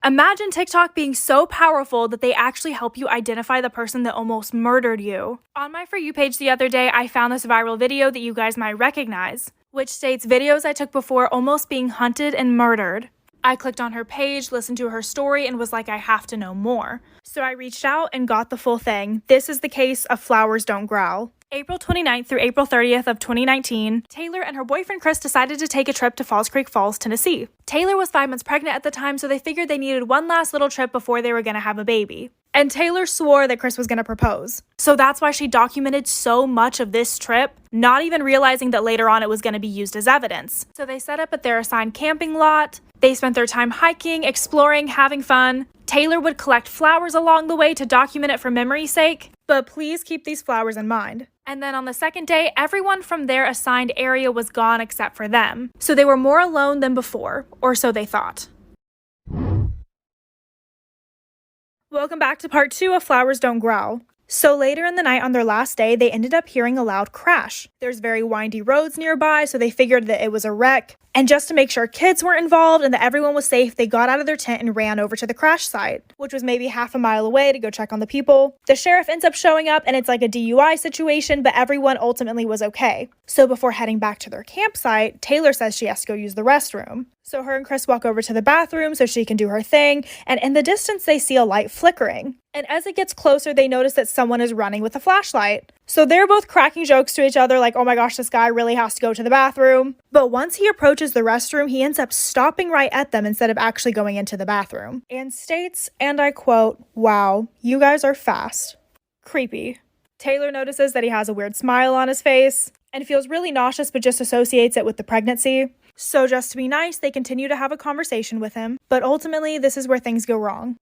Imagine TikTok being so powerful that they actually help you identify the person that almost murdered you. On my For You page the other day, I found this viral video that you guys might recognize, which states videos I took before almost being hunted and murdered. I clicked on her page, listened to her story, and was like, I have to know more. So I reached out and got the full thing. This is the case of Flowers Don't Growl. April 29th through April 30th of 2019, Taylor and her boyfriend Chris decided to take a trip to Falls Creek Falls, Tennessee. Taylor was 5 months pregnant at the time, so they figured they needed one last little trip before they were going to have a baby. And Taylor swore that Chris was going to propose. So that's why she documented so much of this trip, not even realizing that later on it was going to be used as evidence. So they set up at their assigned camping lot. They spent their time hiking, exploring, having fun. Taylor would collect flowers along the way to document it for memory's sake, but please keep these flowers in mind. And then on the second day, everyone from their assigned area was gone except for them. So they were more alone than before, or so they thought. Welcome back to part 2 of Flowers Don't Growl. So later in the night on their last day, they ended up hearing a loud crash. There's very windy roads nearby, so they figured that it was a wreck. And just to make sure kids weren't involved and that everyone was safe, they got out of their tent and ran over to the crash site, which was maybe half a mile away to go check on the people. The sheriff ends up showing up and it's like a DUI situation, but everyone ultimately was okay. So before heading back to their campsite, Taylor says she has to go use the restroom. So her and Chris walk over to the bathroom so she can do her thing, and in the distance they see a light flickering. And as it gets closer, they notice that someone is running with a flashlight. So they're both cracking jokes to each other like, oh my gosh, this guy really has to go to the bathroom. But once he approaches the restroom, he ends up stopping right at them instead of actually going into the bathroom. And states, and I quote, "Wow, you guys are fast." Creepy. Taylor notices that he has a weird smile on his face and feels really nauseous but just associates it with the pregnancy. So just to be nice, they continue to have a conversation with him, but ultimately this is where things go wrong.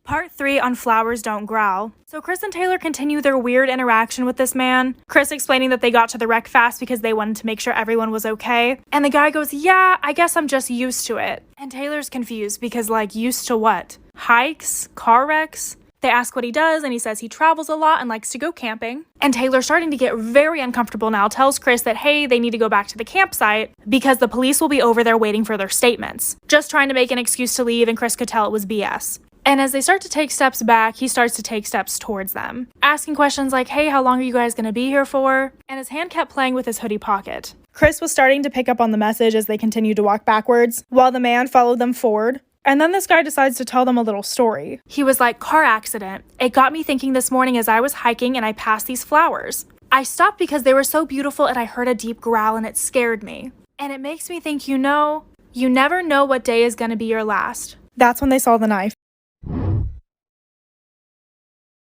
Part 3 on Flowers Don't Growl. So Chris and Taylor continue their weird interaction with this man. Chris explaining that they got to the wreck fast because they wanted to make sure everyone was okay. And the guy goes, yeah, I guess I'm just used to it. And Taylor's confused because like, used to what? Hikes? Car wrecks? They ask what he does, and he says he travels a lot and likes to go camping. And Taylor, starting to get very uncomfortable now, tells Chris that, hey, they need to go back to the campsite because the police will be over there waiting for their statements. Just trying to make an excuse to leave, and Chris could tell it was BS. And as they start to take steps back, he starts to take steps towards them, asking questions like, hey, how long are you guys going to be here for? And his hand kept playing with his hoodie pocket. Chris was starting to pick up on the message as they continued to walk backwards, while the man followed them forward. And then this guy decides to tell them a little story. He was like, car accident. It got me thinking this morning as I was hiking and I passed these flowers. I stopped because they were so beautiful and I heard a deep growl and it scared me. And it makes me think, you never know what day is going to be your last. That's when they saw the knife.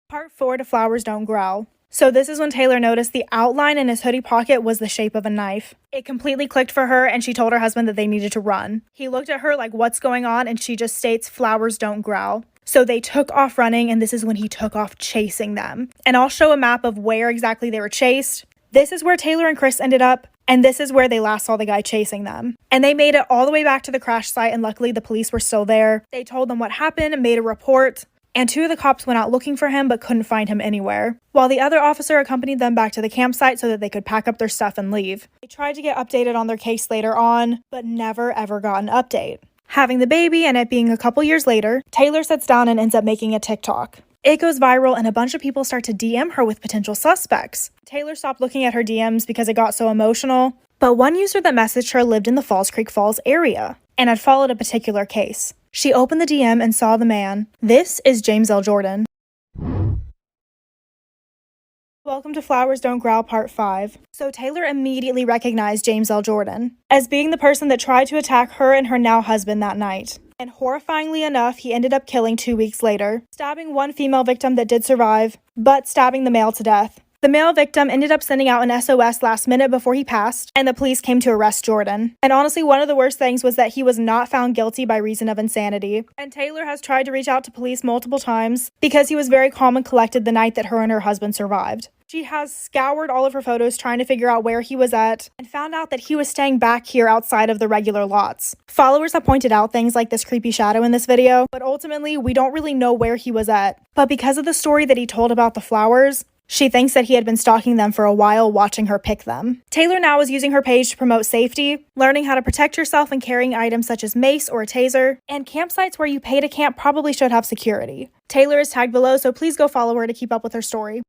Part 4 to Flowers Don't Growl. So this is when Taylor noticed the outline in his hoodie pocket was the shape of a knife. It completely clicked for her and she told her husband that they needed to run. He looked at her like, what's going on? And she just states, flowers don't growl. So they took off running, and this is when he took off chasing them. And I'll show a map of where exactly they were chased. This is where Taylor and Chris ended up, and this is where they last saw the guy chasing them. And they made it all the way back to the crash site, and luckily the police were still there. They told them what happened and made a report. And 2 of the cops went out looking for him but couldn't find him anywhere, while the other officer accompanied them back to the campsite so that they could pack up their stuff and leave. They tried to get updated on their case later on, but never ever got an update. Having the baby and it being a couple years later, Taylor sits down and ends up making a TikTok. It goes viral and a bunch of people start to DM her with potential suspects. Taylor stopped looking at her DMs because it got so emotional, but one user that messaged her lived in the Falls Creek Falls area and had followed a particular case. She opened the DM and saw the man. This is James L. Jordan. Welcome to Flowers Don't Growl Part 5. So Taylor immediately recognized James L. Jordan as being the person that tried to attack her and her now husband that night. And horrifyingly enough, he ended up killing 2 weeks later, stabbing one female victim that did survive, but stabbing the male to death. The male victim ended up sending out an SOS last minute before he passed, and the police came to arrest Jordan. And honestly, one of the worst things was that he was not found guilty by reason of insanity. And Taylor has tried to reach out to police multiple times because he was very calm and collected the night that her and her husband survived. She has scoured all of her photos trying to figure out where he was at and found out that he was staying back here outside of the regular lots. Followers have pointed out things like this creepy shadow in this video, but ultimately we don't really know where he was at. But because of the story that he told about the flowers, She thinks that he had been stalking them for a while, watching her pick them. Taylor now is using her page to promote safety, learning how to protect yourself when carrying items such as mace or a taser, and campsites where you pay to camp probably should have security. Taylor is tagged below, so please go follow her to keep up with her story.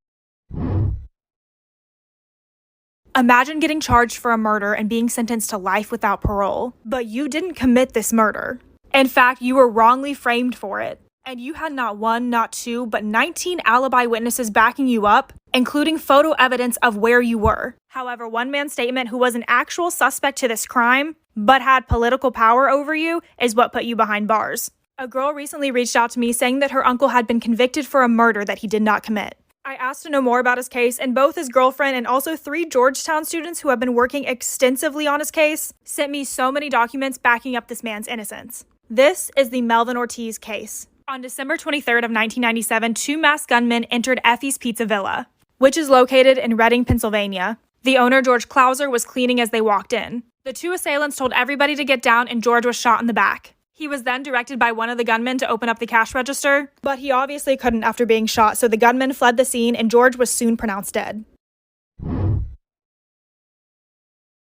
Imagine getting charged for a murder and being sentenced to life without parole, but you didn't commit this murder. In fact, you were wrongly framed for it. And you had not one, not two, but 19 alibi witnesses backing you up, including photo evidence of where you were. However, one man's statement, who was an actual suspect to this crime, but had political power over you, is what put you behind bars. A girl recently reached out to me saying that her uncle had been convicted for a murder that he did not commit. I asked to know more about his case, and both his girlfriend and also 3 Georgetown students who have been working extensively on his case sent me so many documents backing up this man's innocence. This is the Melvin Ortiz case. On December 23rd of 1997, 2 masked gunmen entered Effie's Pizza Villa, which is located in Reading, Pennsylvania. The owner, George Clauser, was cleaning as they walked in. The 2 assailants told everybody to get down, and George was shot in the back. He was then directed by one of the gunmen to open up the cash register, but he obviously couldn't after being shot, so the gunman fled the scene and George was soon pronounced dead.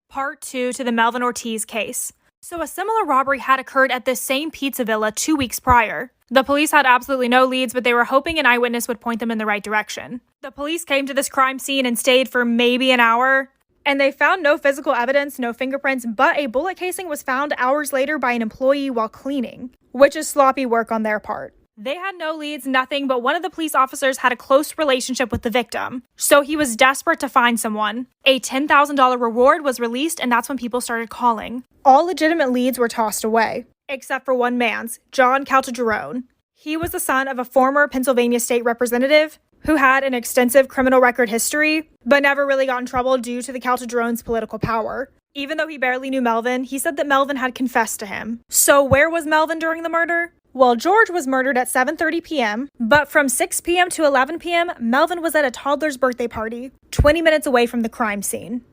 Part 2 to the Melvin Ortiz case. So a similar robbery had occurred at this same pizza villa 2 weeks prior. The police had absolutely no leads, but they were hoping an eyewitness would point them in the right direction. The police came to this crime scene and stayed for maybe an hour, and they found no physical evidence, no fingerprints, but a bullet casing was found hours later by an employee while cleaning, which is sloppy work on their part. They had no leads, nothing, but one of the police officers had a close relationship with the victim, so he was desperate to find someone. A $10,000 reward was released, and that's when people started calling. All legitimate leads were tossed away, except for one man's, John Caltagirone. He was the son of a former Pennsylvania state representative who had an extensive criminal record history, but never really got in trouble due to the Caltagirone's political power. Even though he barely knew Melvin, he said that Melvin had confessed to him. So where was Melvin during the murder? Well, George was murdered at 7:30 p.m., but from 6 p.m. to 11 p.m., Melvin was at a toddler's birthday party, 20 minutes away from the crime scene.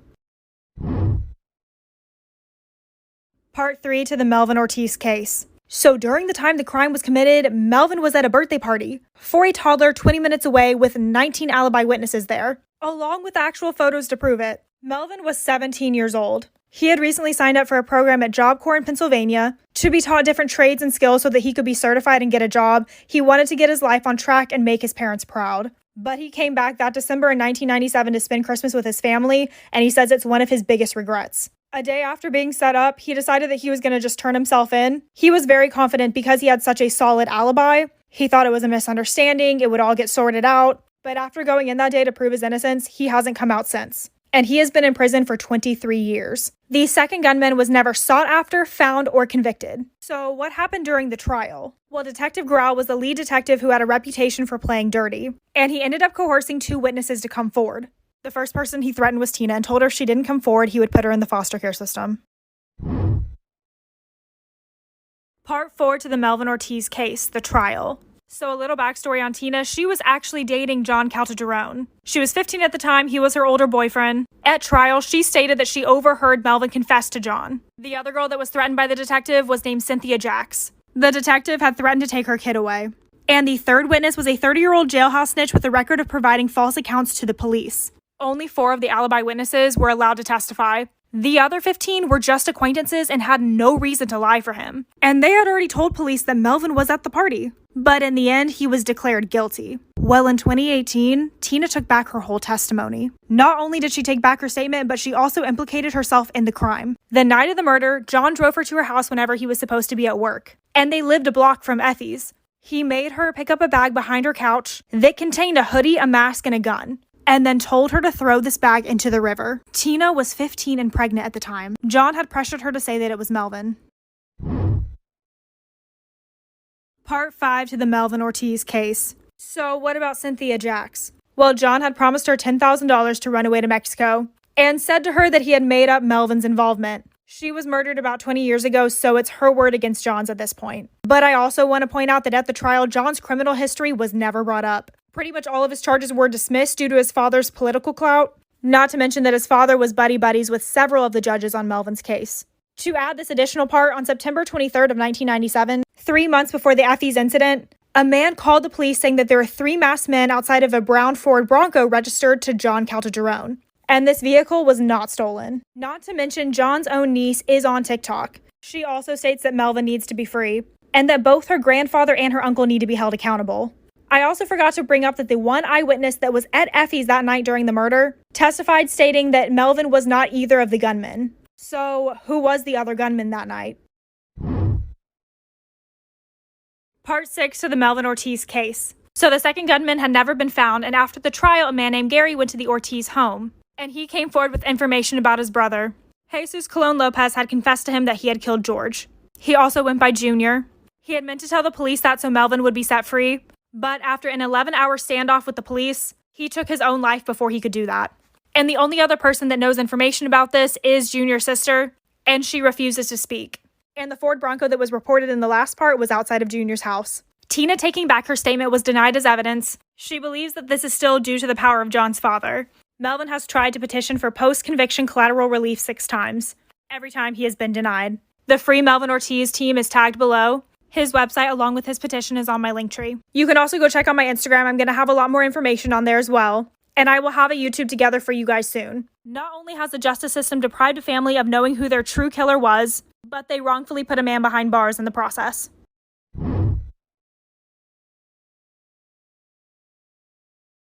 Part 3 to the Melvin Ortiz case. So during the time the crime was committed, Melvin was at a birthday party for a toddler 20 minutes away with 19 alibi witnesses there, along with actual photos to prove it. Melvin was 17 years old. He had recently signed up for a program at Job Corps in Pennsylvania to be taught different trades and skills so that he could be certified and get a job. He wanted to get his life on track and make his parents proud. But he came back that December in 1997 to spend Christmas with his family, and he says it's one of his biggest regrets. A day after being set up, he decided that he was going to just turn himself in. He was very confident because he had such a solid alibi. He thought it was a misunderstanding, it would all get sorted out. But after going in that day to prove his innocence, he hasn't come out since. And he has been in prison for 23 years. The second gunman was never sought after, found, or convicted. So what happened during the trial? Well, Detective Grau was the lead detective who had a reputation for playing dirty, and he ended up coercing 2 witnesses to come forward. The first person he threatened was Tina and told her if she didn't come forward, he would put her in the foster care system. Part 4 to the Melvin Ortiz case, the trial. So a little backstory on Tina, she was actually dating John Caltagirone. She was 15 at the time, he was her older boyfriend. At trial, she stated that she overheard Melvin confess to John. The other girl that was threatened by the detective was named Cynthia Jacks. The detective had threatened to take her kid away. And the third witness was a 30-year-old jailhouse snitch with a record of providing false accounts to the police. Only 4 of the alibi witnesses were allowed to testify. The other 15 were just acquaintances and had no reason to lie for him. And they had already told police that Melvin was at the party. But in the end, he was declared guilty. Well, in 2018, Tina took back her whole testimony. Not only did she take back her statement, but she also implicated herself in the crime. The night of the murder, John drove her to her house whenever he was supposed to be at work. And they lived a block from Effie's. He made her pick up a bag behind her couch that contained a hoodie, a mask, and a gun, and then told her to throw this bag into the river. Tina was 15 and pregnant at the time. John had pressured her to say that it was Melvin. Part 5 to the Melvin Ortiz case. So what about Cynthia Jacks? Well, John had promised her $10,000 to run away to Mexico and said to her that he had made up Melvin's involvement. She was murdered about 20 years ago, so it's her word against John's at this point. But I also want to point out that at the trial, John's criminal history was never brought up. Pretty much all of his charges were dismissed due to his father's political clout, not to mention that his father was buddy-buddies with several of the judges on Melvin's case. To add this additional part, on September 23rd of 1997, 3 months before the Effie's incident, a man called the police saying that there were 3 masked men outside of a brown Ford Bronco registered to John Caltagirone. And this vehicle was not stolen. Not to mention, John's own niece is on TikTok. She also states that Melvin needs to be free, and that both her grandfather and her uncle need to be held accountable. I also forgot to bring up that the one eyewitness that was at Effie's that night during the murder testified stating that Melvin was not either of the gunmen. So, who was the other gunman that night? Part 6 to the Melvin Ortiz case. So the second gunman had never been found, and after the trial, a man named Gary went to the Ortiz home, and he came forward with information about his brother. Jesus Colon Lopez had confessed to him that he had killed George. He also went by Junior. He had meant to tell the police that so Melvin would be set free, but after an 11-hour standoff with the police, he took his own life before he could do that. And the only other person that knows information about this is Junior's sister, and she refuses to speak. And the Ford Bronco that was reported in the last part was outside of Junior's house. Tina taking back her statement was denied as evidence. She believes that this is still due to the power of John's father. Melvin has tried to petition for post-conviction collateral relief 6 times. Every time he has been denied. The Free Melvin Ortiz team is tagged below. His website along with his petition is on my link tree. You can also go check out my Instagram. I'm going to have a lot more information on there as well. And I will have a YouTube together for you guys soon. Not only has the justice system deprived a family of knowing who their true killer was, but they wrongfully put a man behind bars in the process.